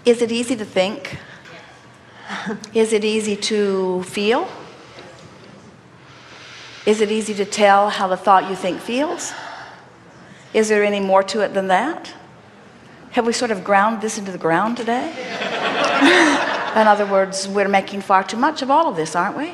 Is it easy to think? Is it easy to feel? Is it easy to tell how the thought you think feels? Is there any more to it than that? Have we sort of ground this into the ground today? In other words, we're making far too much of all of this, aren't we?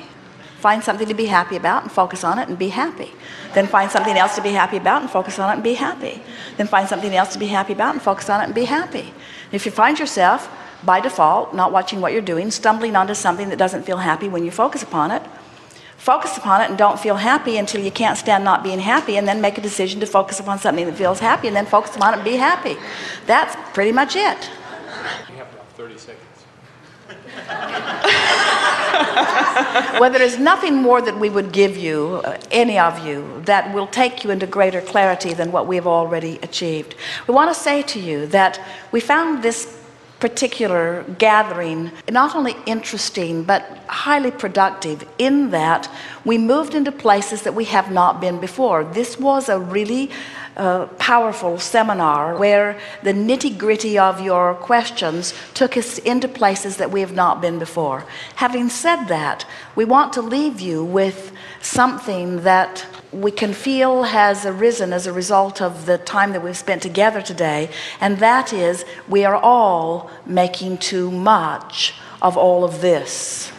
Find something to be happy about and focus on it and be happy. Then find something else to be happy about and focus on it and be happy. Then find something else to be happy about and focus on it and be happy. If you find yourself, by default, not watching what you're doing, stumbling onto something that doesn't feel happy when you focus upon it and don't feel happy until you can't stand not being happy, and then make a decision to focus upon something that feels happy, and then focus upon it and be happy. That's pretty much it. You have about 30 seconds. Well, there is nothing more that we would give you, any of you, that will take you into greater clarity than what we have already achieved. We want to say to you that we found this particular gathering not only interesting but highly productive, in that we moved into places that we have not been before. This was a really powerful seminar where the nitty-gritty of your questions took us into places that we have not been before. Having said that, we want to leave you with something that we can feel has arisen as a result of the time that we've spent together today, and that is, we are all making too much of all of this.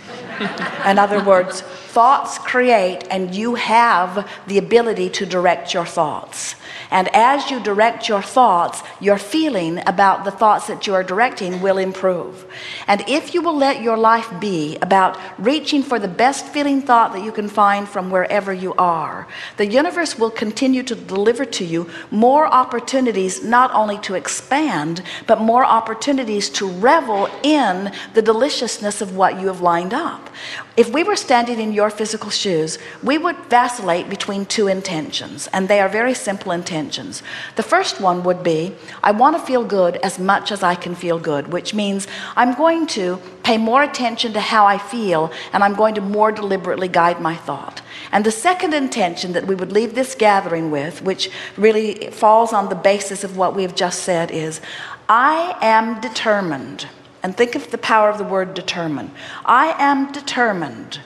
In other words, thoughts create, and you have the ability to direct your thoughts. And as you direct your thoughts, your feeling about the thoughts that you are directing will improve. And if you will let your life be about reaching for the best feeling thought that you can find from wherever you are, the universe will continue to deliver to you more opportunities, not only to expand, but more opportunities to revel in the deliciousness of what you have lined up. If we were standing in your physical shoes, we would vacillate between two intentions, and they are very simple intentions. The first one would be, I want to feel good as much as I can feel good, which means I'm going to pay more attention to how I feel, and I'm going to more deliberately guide my thought. And the second intention that we would leave this gathering with, which really falls on the basis of what we have just said, is, I am determined. And think of the power of the word determined. I am determined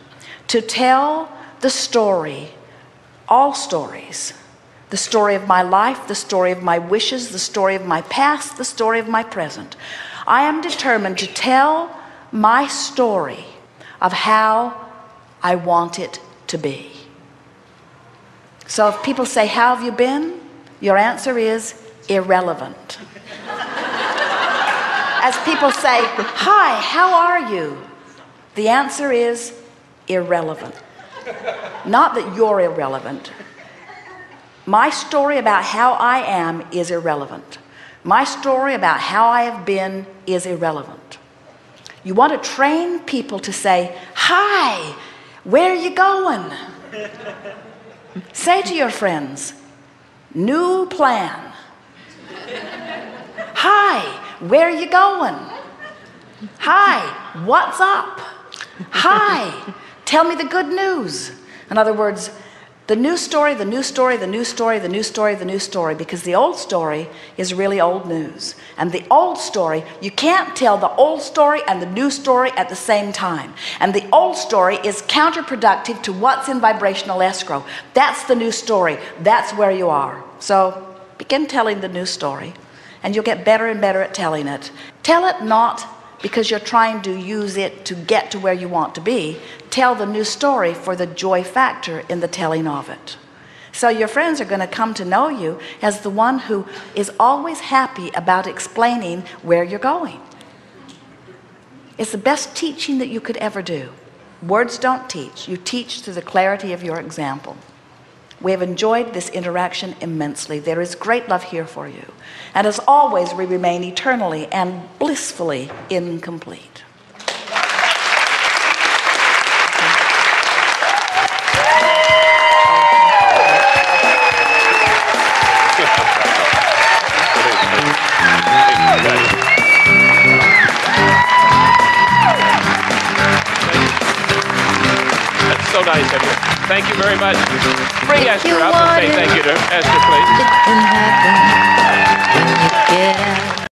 to tell the story, all stories, the story of my life, the story of my wishes, the story of my past, the story of my present. I am determined to tell my story of how I want it to be. So if people say, how have you been? Your answer is irrelevant. As people say, hi, how are you? The answer is irrelevant. Not that you're irrelevant. My story about how I am is irrelevant. My story about how I have been is irrelevant. You want to train people to say, hi, where are you going? Say to your friends, new plan. Hi, where are you going? Hi, what's up? Hi, tell me the good news. In other words, the new story, the new story, the new story, the new story, the new story, because the old story is really old news. And the old story, you can't tell the old story and the new story at the same time. And the old story is counterproductive to what's in vibrational escrow. That's the new story. That's where you are. So begin telling the new story, and you'll get better and better at telling it. Tell it not because you're trying to use it to get to where you want to be. Tell the new story for the joy factor in the telling of it. So your friends are going to come to know you as the one who is always happy about explaining where you're going. It's the best teaching that you could ever do. Words don't teach. You teach through the clarity of your example. We have enjoyed this interaction immensely. There is great love here for you. And as always, we remain eternally and blissfully incomplete. That's so nice of you. Thank you very much. Bring Esther up and say thank you to Esther, please. It can happen when you get out.